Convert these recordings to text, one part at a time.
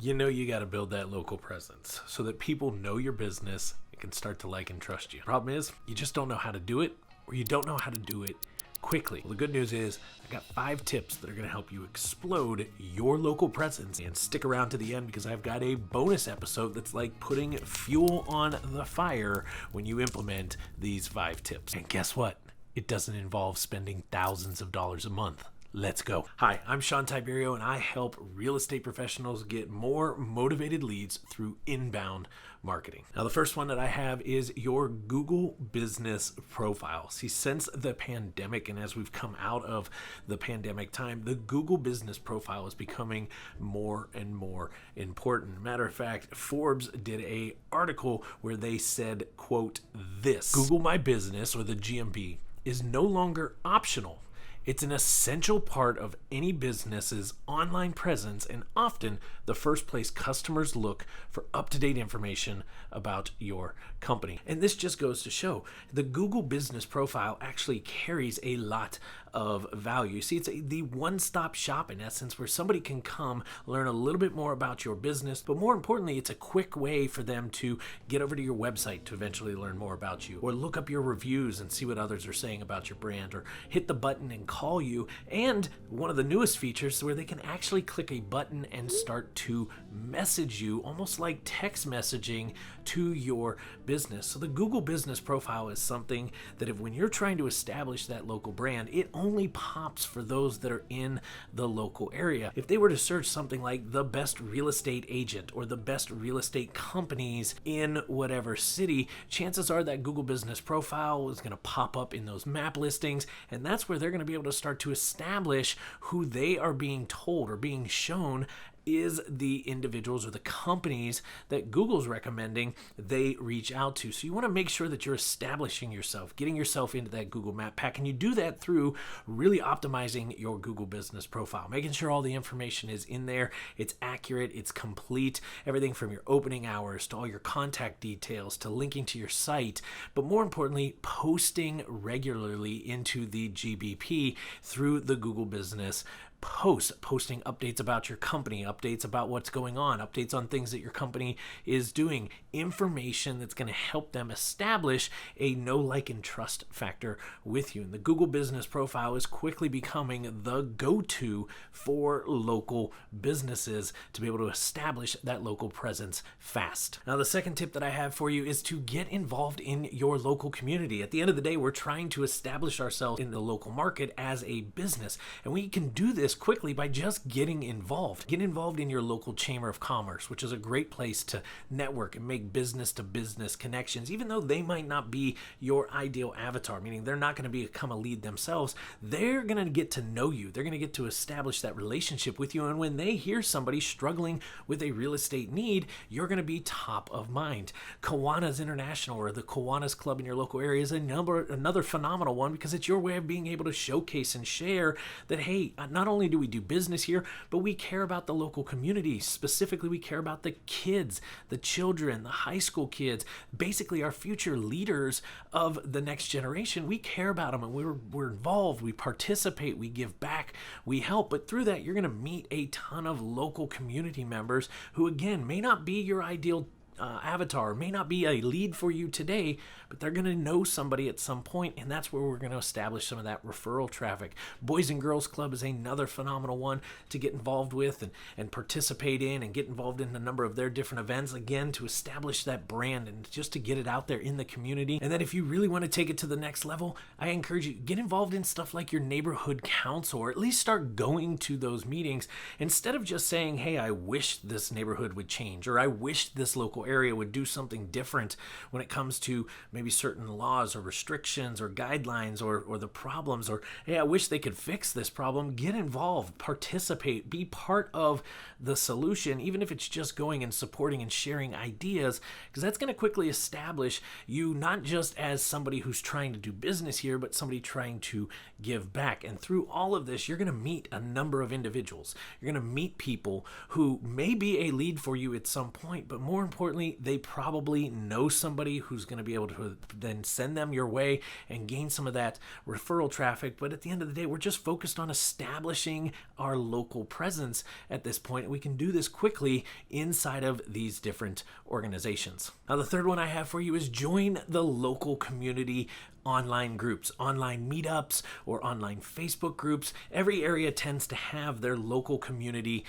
You know you got to build that local presence so that people know your business and can start to like and trust you. Problem is, you just don't know how to do it, or you don't know how to do it quickly. Well, the good news is I got 5 tips that are going to help you explode your local presence. And stick around to the end because I've got a bonus episode that's like putting fuel on the fire when you implement these 5 tips. And guess what? It doesn't involve spending thousands of dollars a month. Let's go. Hi, I'm Sean Tiberio, and I help real estate professionals get more motivated leads through inbound marketing. Now, the first one that I have is your Google Business Profile. See, since the pandemic and as we've come out of the pandemic time, the Google Business Profile is becoming more and more important. Matter of fact, Forbes did an article where they said, quote, this, Google My Business, or the GMB, is no longer optional. It's an essential part of any business's online presence and often the first place customers look for up-to-date information about your company. And this just goes to show the Google Business Profile actually carries a lot of value. See, it's the one-stop shop in essence where somebody can come learn a little bit more about your business, but more importantly, it's a quick way for them to get over to your website to eventually learn more about you, or look up your reviews and see what others are saying about your brand, or hit the button and call you. And one of the newest features where they can actually click a button and start to message you, almost like text messaging to your business. So the Google Business Profile is something that when you're trying to establish that local brand, it only pops for those that are in the local area. If they were to search something like the best real estate agent or the best real estate companies in whatever city, chances are that Google Business Profile is going to pop up in those map listings, and that's where they're going to be able to start to establish who they are being told or being shown is the individuals or the companies that Google's recommending they reach out to. So you want to make sure that you're establishing yourself, getting yourself into that Google Map pack, and you do that through really optimizing your Google Business Profile, making sure all the information is in there, it's accurate, it's complete, everything from your opening hours to all your contact details to linking to your site, but more importantly, posting regularly into the GBP through the Google Business posting updates about your company, updates about what's going on, updates on things that your company is doing, information that's going to help them establish a know, like, and trust factor with you. And the Google Business Profile is quickly becoming the go-to for local businesses to be able to establish that local presence fast. Now, the second tip that I have for you is to get involved in your local community. At the end of the day, we're trying to establish ourselves in the local market as a business, and we can do this quickly by just getting involved. Get involved in your local chamber of commerce, which is a great place to network and make business to business connections, even though they might not be your ideal avatar, meaning they're not going to become a lead themselves. They're going to get to know you. They're going to get to establish that relationship with you. And when they hear somebody struggling with a real estate need, you're going to be top of mind. Kiwanis International, or the Kiwanis Club in your local area, is another phenomenal one because it's your way of being able to showcase and share that, hey, not only do we do business here, but we care about the local community. Specifically, we care about the kids, the children, the high school kids, basically our future leaders of the next generation. We care about them, and we're involved, we participate, we give back, we help. But through that, you're going to meet a ton of local community members who, again, may not be your ideal avatar, may not be a lead for you today, but they're going to know somebody at some point, and that's where we're going to establish some of that referral traffic. Boys and Girls Club is another phenomenal one to get involved with and participate in and get involved in a number of their different events, again, to establish that brand and just to get it out there in the community. And then if you really want to take it to the next level, I encourage you, get involved in stuff like your neighborhood council, or at least start going to those meetings instead of just saying, hey, I wish this neighborhood would change, or I wish this local area would do something different when it comes to maybe certain laws or restrictions or guidelines or the problems, or hey, I wish they could fix this problem. Get involved, participate, be part of the solution, even if it's just going and supporting and sharing ideas, because that's going to quickly establish you not just as somebody who's trying to do business here, but somebody trying to give back. And through all of this, you're going to meet a number of individuals. You're going to meet people who may be a lead for you at some point, but more importantly, importantly, they probably know somebody who's going to be able to then send them your way and gain some of that referral traffic. But at the end of the day, we're just focused on establishing our local presence at this point. We can do this quickly inside of these different organizations. Now, the third one I have for you is join the local community online groups, online meetups, or online Facebook groups. Every area tends to have their local community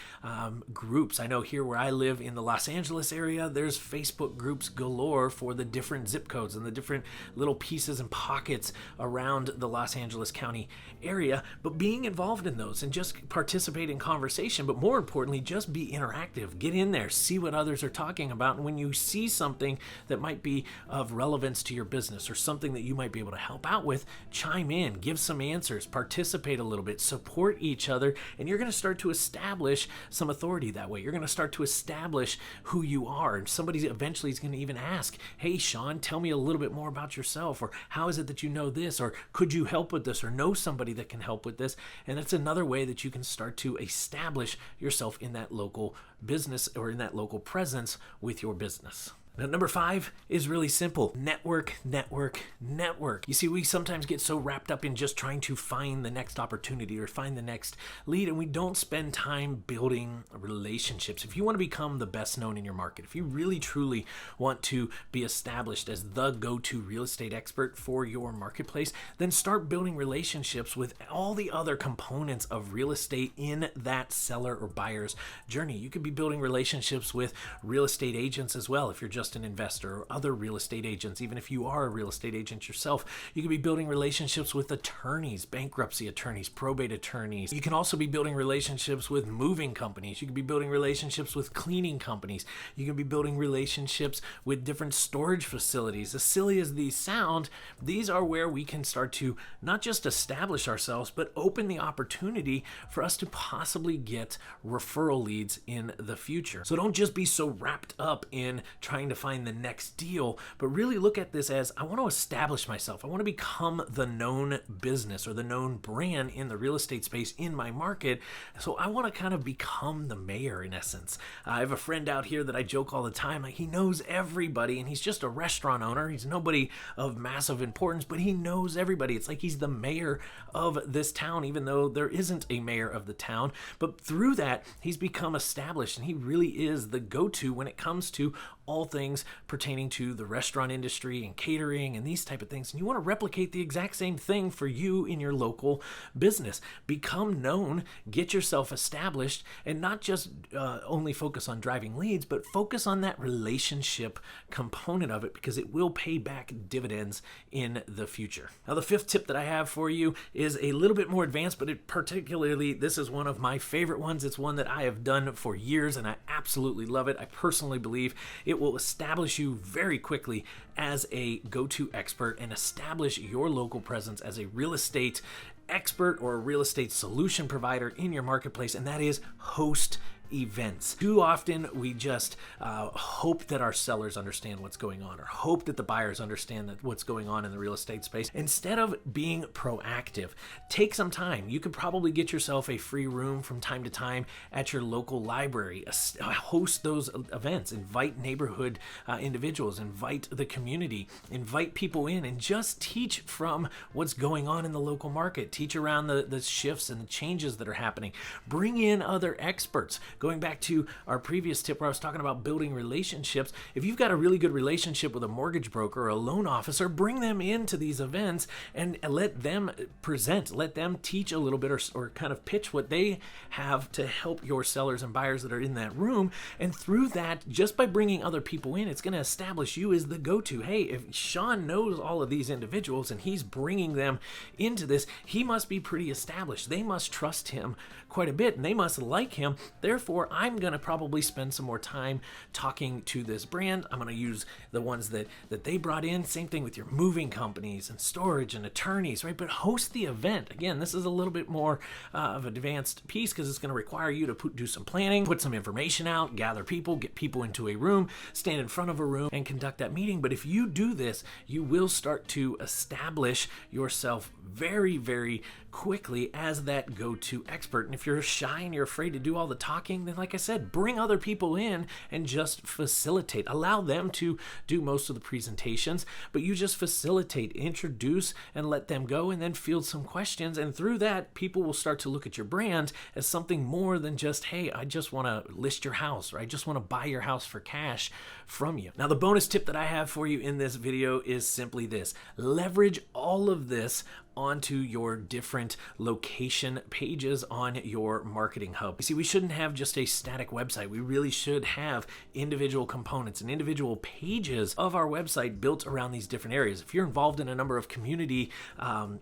groups. I know here where I live in the Los Angeles area, there's Facebook groups galore for the different zip codes and the different little pieces and pockets around the Los Angeles County area. But being involved in those and just participate in conversation, but more importantly, just be interactive. Get in there, see what others are talking about. And when you see something that might be of relevance to your business or something that you might be able to help out with, chime in, give some answers, participate a little bit, support each other, and you're going to start to establish some authority that way. You're going to start to establish who you are, and somebody eventually is going to even ask, hey Sean, tell me a little bit more about yourself, or how is it that you know this, or could you help with this, or know somebody that can help with this. And that's another way that you can start to establish yourself in that local business or in that local presence with your business. Now, number 5 is really simple. Network, network, network. You see, we sometimes get so wrapped up in just trying to find the next opportunity or find the next lead, and we don't spend time building relationships. If you want to become the best known in your market, if you really truly want to be established as the go-to real estate expert for your marketplace, then start building relationships with all the other components of real estate in that seller or buyer's journey. You could be building relationships with real estate agents as well if you're just an investor, or other real estate agents. Even if you are a real estate agent yourself, you can be building relationships with attorneys, bankruptcy attorneys, probate attorneys. You can also be building relationships with moving companies. You can be building relationships with cleaning companies. You can be building relationships with different storage facilities. As silly as these sound, these are where we can start to not just establish ourselves, but open the opportunity for us to possibly get referral leads in the future. So don't just be so wrapped up in trying to find the next deal, but really look at this as, I want to establish myself. I want to become the known business or the known brand in the real estate space in my market. So I want to kind of become the mayor in essence. I have a friend out here that I joke all the time. Like, he knows everybody, and he's just a restaurant owner. He's nobody of massive importance, but he knows everybody. It's like he's the mayor of this town, even though there isn't a mayor of the town. But through that, he's become established, and he really is the go-to when it comes to all things pertaining to the restaurant industry and catering and these type of things. And you want to replicate the exact same thing for you in your local business. Become known, get yourself established, and not just only focus on driving leads, but focus on that relationship component of it, because it will pay back dividends in the future. Now, the 5th tip that I have for you is a little bit more advanced, but particularly this is one of my favorite ones. It's one that I have done for years, and I absolutely love it. I personally believe it will establish you very quickly as a go-to expert and establish your local presence as a real estate expert or a real estate solution provider in your marketplace, and that is host events. Too often we just hope that our sellers understand what's going on, or hope that the buyers understand that what's going on in the real estate space. Instead of being proactive, take some time. You could probably get yourself a free room from time to time at your local library. Host those events. Invite neighborhood individuals, invite the community, invite people in, and just teach from what's going on in the local market. Teach around the shifts and the changes that are happening. Bring in other experts. Going back to our previous tip where I was talking about building relationships, if you've got a really good relationship with a mortgage broker or a loan officer, bring them into these events and let them present, let them teach a little bit, or kind of pitch what they have to help your sellers and buyers that are in that room. And through that, just by bringing other people in, it's going to establish you as the go-to. Hey, if Sean knows all of these individuals and he's bringing them into this, he must be pretty established. They must trust him quite a bit, and they must like him. Therefore, I'm going to probably spend some more time talking to this brand. I'm going to use the ones that they brought in. Same thing with your moving companies and storage and attorneys, right? But host the event. Again, this is a little bit more of an advanced piece, because it's going to require you to do some planning, put some information out, gather people, get people into a room, stand in front of a room, and conduct that meeting. But if you do this, you will start to establish yourself very, very quickly as that go-to expert. And if you're shy and you're afraid to do all the talking, working, then like I said, bring other people in and just facilitate. Allow them to do most of the presentations, but you just facilitate, introduce, and let them go, and then field some questions. And through that, people will start to look at your brand as something more than just, hey, I just want to list your house, or I just want to buy your house for cash from you. Now, the bonus tip that I have for you in this video is simply this: leverage all of this onto your different location pages on your marketing hub. You see, we shouldn't have just a static website. We really should have individual components and individual pages of our website built around these different areas. If you're involved in a number of community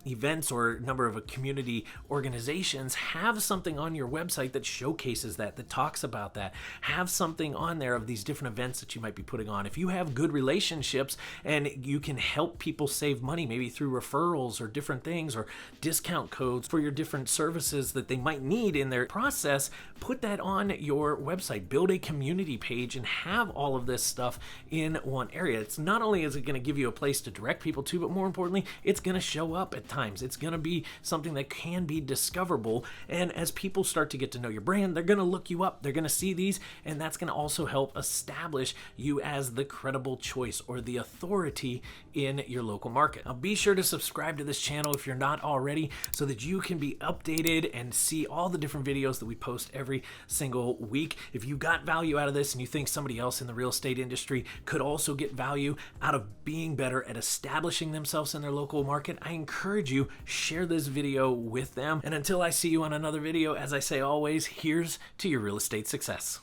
events or a number of community organizations, have something on your website that showcases that talks about that. Have something on there of these different events that you might be putting on. If you have good relationships and you can help people save money, maybe through referrals or different things, or discount codes for your different services that they might need in their process, put that on your website. Build a community page and have all of this stuff in one area. It's not only is it going to give you a place to direct people to, but more importantly, it's going to show up at times. It's going to be something that can be discoverable. And as people start to get to know your brand, they're going to look you up. They're going to see these, and that's going to also help establish you as the credible choice or the authority in your local market. Now, be sure to subscribe to this channel if you're not already, so that you can be updated and see all the different videos that we post every single week. If you got value out of this and you think somebody else in the real estate industry could also get value out of being better at establishing themselves in their local market, I encourage you, share this video with them. And until I see you on another video, as I say always, here's to your real estate success.